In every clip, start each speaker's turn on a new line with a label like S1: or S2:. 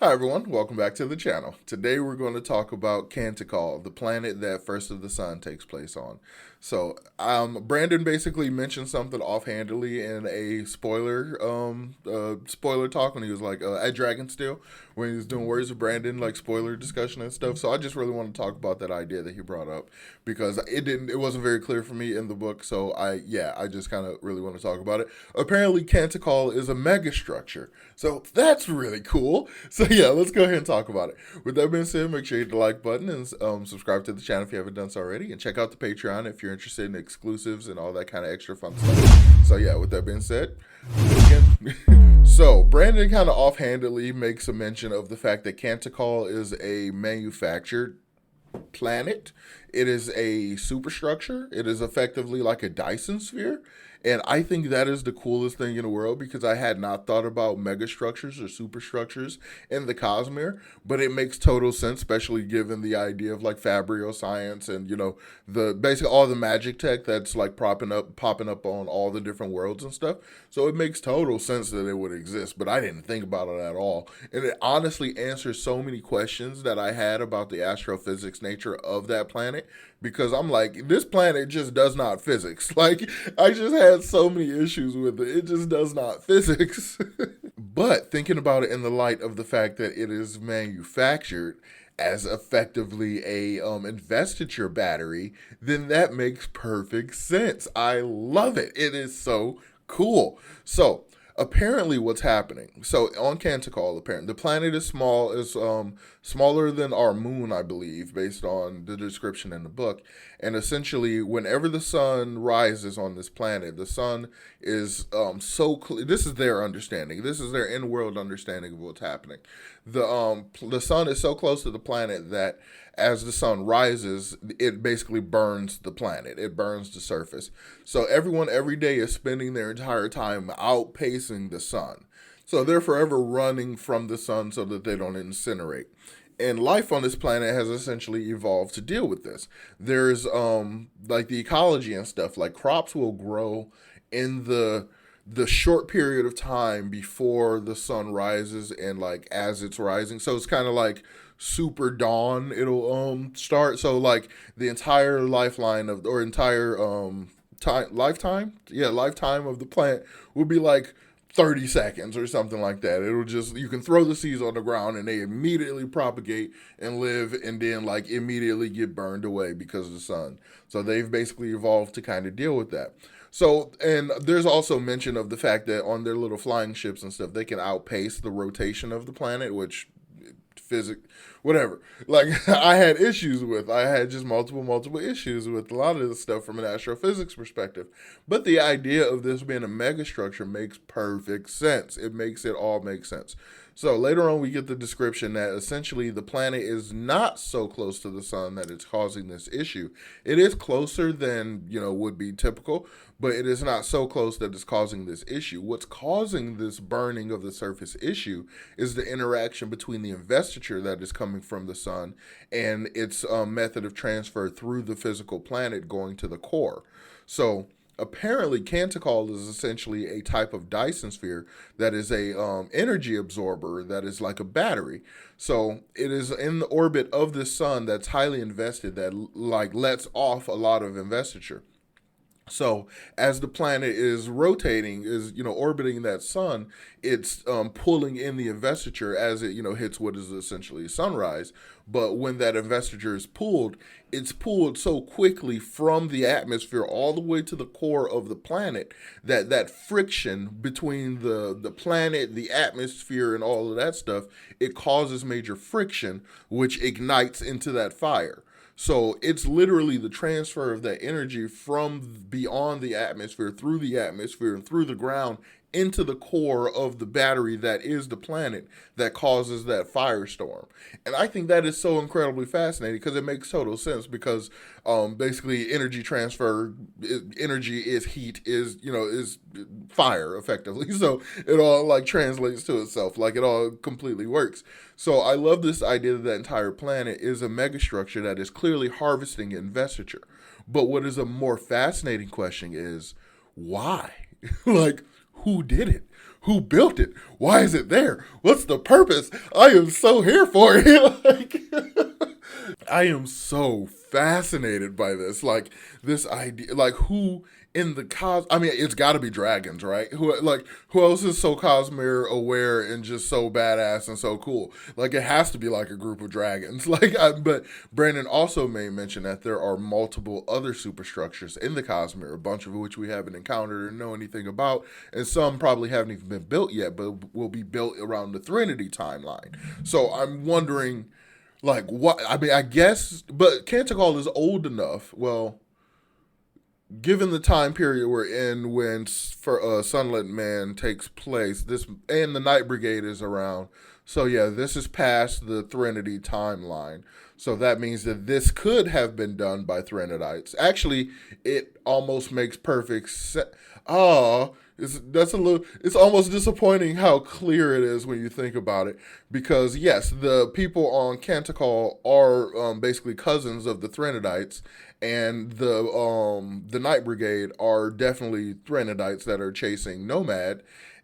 S1: Hi everyone, welcome back to the channel. Today we're going to talk about Canticle, the planet that First of the Sun takes place on. Brandon basically mentioned something offhandedly in a spoiler talk when he was like at Dragonsteel, when he was doing Words of Brandon, like spoiler discussion and stuff. So I just really want to talk about that idea that he brought up because it wasn't very clear for me in the book. So I just kind of really want to talk about it. Apparently, Canticle is a megastructure, so that's really cool. So yeah, let's go ahead and talk about it. With that being said, make sure you hit the like button and subscribe to the channel if you haven't done so already, and check out the Patreon if you're interested in exclusives and all that kind of extra fun stuff. So yeah, with that being said, again. So Brandon kind of offhandedly makes a mention of the fact that Canticle is a manufactured planet. It is a superstructure. It is effectively like a Dyson sphere. And I think that is the coolest thing in the world because I had not thought about megastructures or superstructures in the Cosmere, but it makes total sense, especially given the idea of like Fabrio science and the basically all the magic tech that's like popping up on all the different worlds and stuff. So it makes total sense that it would exist, but I didn't think about it at all. And it honestly answers so many questions that I had about the astrophysics nature of that planet because I'm like, this planet just does not physics. Like, I just had so many issues with it. It just does not physics. But thinking about it in the light of the fact that it is manufactured as effectively a investiture battery, then that makes perfect sense. I love it. It is so cool. So apparently what's happening, so on Canticle, apparently the planet is smaller than our moon, I believe, based on the description in the book. And essentially whenever the sun rises on this planet, the sun is this is their understanding, this is their in-world understanding of what's happening. The sun is so close to the planet that as the sun rises, it basically burns the planet. It burns the surface. So everyone every day is spending their entire time outpacing the sun. So they're forever running from the sun so that they don't incinerate. And life on this planet has essentially evolved to deal with this. There's like the ecology and stuff, like crops will grow in the short period of time before the sun rises and like as it's rising. So it's kind of like super dawn it'll start. So like the entire lifeline of or entire lifetime of the plant will be like 30 seconds or something like that. It'll just, you can throw the seeds on the ground and they immediately propagate and live and then like immediately get burned away because of the sun. So they've basically evolved to kind of deal with that. So, and there's also mention of the fact that on their little flying ships and stuff, they can outpace the rotation of the planet, which physics, whatever. Like I had issues with, I had just multiple issues with a lot of this stuff from an astrophysics perspective. But the idea of this being a megastructure makes perfect sense. It makes it all make sense. So later on, we get the description that essentially the planet is not so close to the sun that it's causing this issue. It is closer than, would be typical, but it is not so close that it's causing this issue. What's causing this burning of the surface issue is the interaction between the investiture that is coming from the sun and its method of transfer through the physical planet going to the core. So apparently Canticle is essentially a type of Dyson sphere that is a energy absorber that is like a battery. So it is in the orbit of the sun that's highly invested that like lets off a lot of investiture. So as the planet is rotating, is orbiting that sun, it's pulling in the investiture as it hits what is essentially sunrise. But when that investiture is pulled, it's pulled so quickly from the atmosphere all the way to the core of the planet that that friction between the planet, the atmosphere, and all of that stuff, it causes major friction, which ignites into that fire. So it's literally the transfer of that energy from beyond the atmosphere, and through the ground into the core of the battery that is the planet that causes that firestorm. And I think that is so incredibly fascinating because it makes total sense because basically energy transfer, energy is heat, is fire effectively. So it all like translates to itself, like it all completely works. So I love this idea that the entire planet is a megastructure that is clearly harvesting investiture. But what is a more fascinating question is why? Like, who did it? Who built it? Why is it there? What's the purpose? I am so here for it. Like, I am so fascinated by this. Like this idea, like who in the cos? I mean, it's got to be dragons, right? Who else is so Cosmere aware and just so badass and so cool? Like it has to be like a group of dragons. But Brandon also may mention that there are multiple other superstructures in the Cosmere, a bunch of which we haven't encountered or know anything about, and some probably haven't even been built yet, but will be built around the Threnody timeline. So I'm wondering like what? I mean, I guess, but Canticle is old enough. Well, given the time period we're in when for Sunlit Man takes place, this and the Night Brigade is around. So yeah, this is past the Threnody timeline. So that means that this could have been done by Threnodites. Actually, it almost makes perfect sense. Oh, that's a little. It's almost disappointing how clear it is when you think about it, because yes, the people on Canticle are basically cousins of the Threnodites, and the Night Brigade are definitely Threnodites that are chasing Nomad,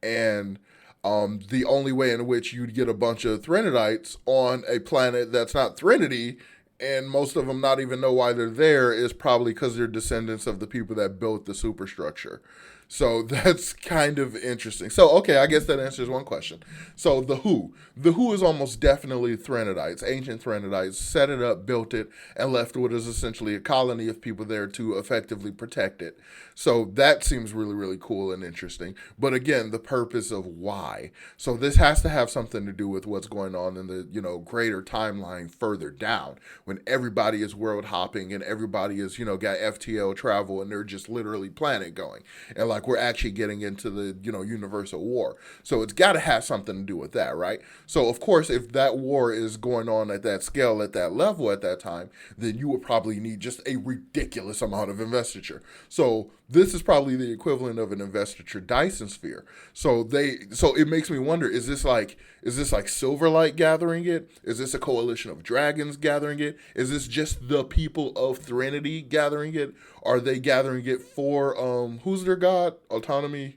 S1: and the only way in which you'd get a bunch of Threnodites on a planet that's not Threnody, and most of them not even know why they're there, is probably because they're descendants of the people that built the superstructure. So that's kind of interesting. So, okay, I guess that answers one question. So the Who is almost definitely Threnodites, ancient Threnodites, set it up, built it, and left what is essentially a colony of people there to effectively protect it. So that seems really, really cool and interesting. But again, the purpose of why. So this has to have something to do with what's going on in the, greater timeline further down, when everybody is world hopping and everybody is, got FTL travel and they're just literally planet going. And like we're actually getting into the, universal war. So it's got to have something to do with that, right? So of course, if that war is going on at that scale, at that level, at that time, then you would probably need just a ridiculous amount of investiture. So this is probably the equivalent of an investiture Dyson sphere. So it makes me wonder, is this like Silverlight gathering it? Is this a coalition of dragons gathering it? Is this just the people of Threnody gathering it? Are they gathering it for who's their god? Autonomy,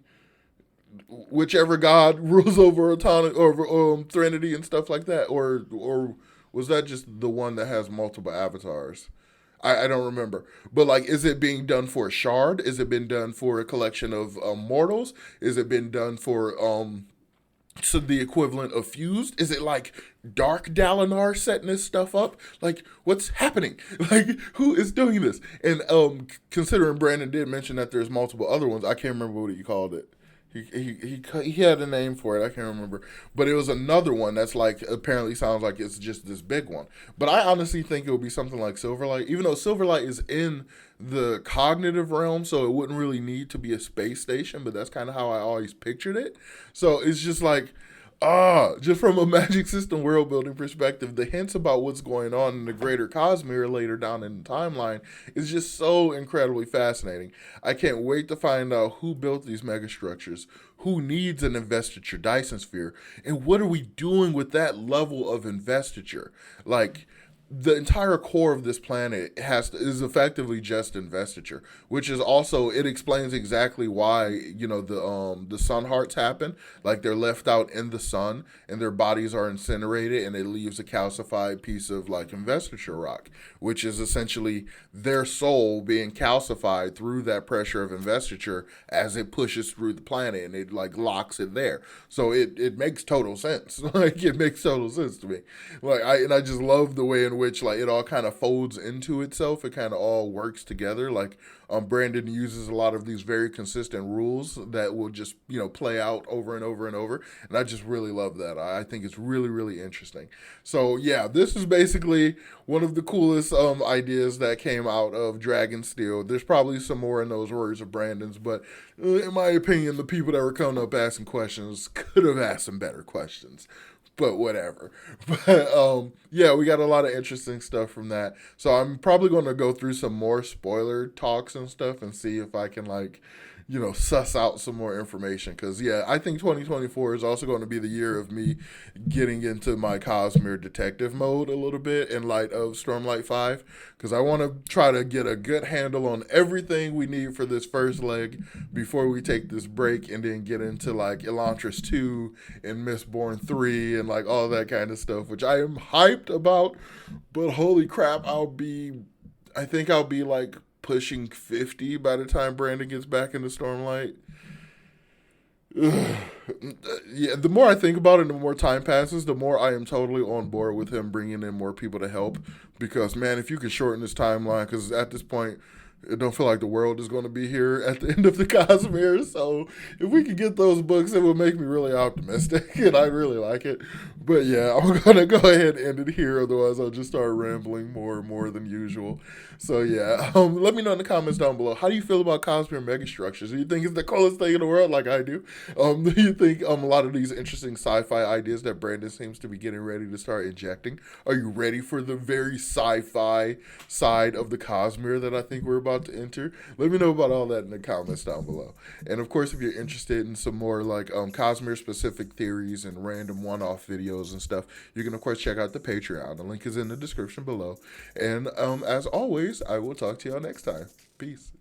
S1: whichever god rules over autonomy, over Threnody and stuff like that, or was that just the one that has multiple avatars? I don't remember. But like, is it being done for a shard? Is it been done for a collection of mortals? Is it been done for so the equivalent of fused? Is it like Dark Dalinar setting this stuff up? Like, what's happening? Like, who is doing this? And considering Brandon did mention that there's multiple other ones, I can't remember what he called it. He had a name for it. I can't remember, but it was another one that's like apparently sounds like it's just this big one. But I honestly think it would be something like Silverlight, even though Silverlight is in the cognitive realm, so it wouldn't really need to be a space station. But that's kind of how I always pictured it. So it's just like, just from a Magic System world building perspective, the hints about what's going on in the greater Cosmere later down in the timeline is just so incredibly fascinating. I can't wait to find out who built these megastructures, who needs an investiture Dyson sphere, and what are we doing with that level of investiture? Like, the entire core of this planet is effectively just investiture, which is also, it explains exactly why the sun hearts happen. Like they're left out in the sun and their bodies are incinerated, and it leaves a calcified piece of like investiture rock, which is essentially their soul being calcified through that pressure of investiture as it pushes through the planet, and it like locks it there. So it makes total sense. Like it makes total sense to me. Like I just love the way in which like it all kind of folds into itself. It kind of all works together. Like Brandon uses a lot of these very consistent rules that will just play out over and over and over, and I just really love that. I think it's really, really interesting. So yeah, this is basically one of the coolest ideas that came out of Dragonsteel. There's probably some more in those words of Brandon's, but in my opinion, the people that were coming up asking questions could have asked some better questions. But whatever. But yeah, we got a lot of interesting stuff from that. So I'm probably going to go through some more spoiler talks and stuff and see if I can like suss out some more information. Because, yeah, I think 2024 is also going to be the year of me getting into my Cosmere detective mode a little bit in light of Stormlight 5. Because I want to try to get a good handle on everything we need for this first leg before we take this break and then get into like Elantris 2 and Mistborn 3 and like all that kind of stuff, which I am hyped about. But holy crap, I think I'll be like pushing 50 by the time Brandon gets back into Stormlight. Yeah, the more I think about it, the more time passes, the more I am totally on board with him bringing in more people to help. Because, man, if you can shorten this timeline, because at this point, it don't feel like the world is going to be here at the end of the Cosmere. So if we could get those books, it would make me really optimistic, and I really like it. But yeah, I'm going to go ahead and end it here. Otherwise, I'll just start rambling more and more than usual. So yeah, let me know in the comments down below. How do you feel about Cosmere megastructures? Do you think it's the coolest thing in the world like I do? Do you think a lot of these interesting sci-fi ideas that Brandon seems to be getting ready to start injecting? Are you ready for the very sci-fi side of the Cosmere that I think we're about to enter? Let me know about all that in the comments down below. And of course, if you're interested in some more like Cosmere specific theories and random one-off videos and stuff, you can of course check out the Patreon. The link is in the description below. And as always, I will talk to y'all next time. Peace.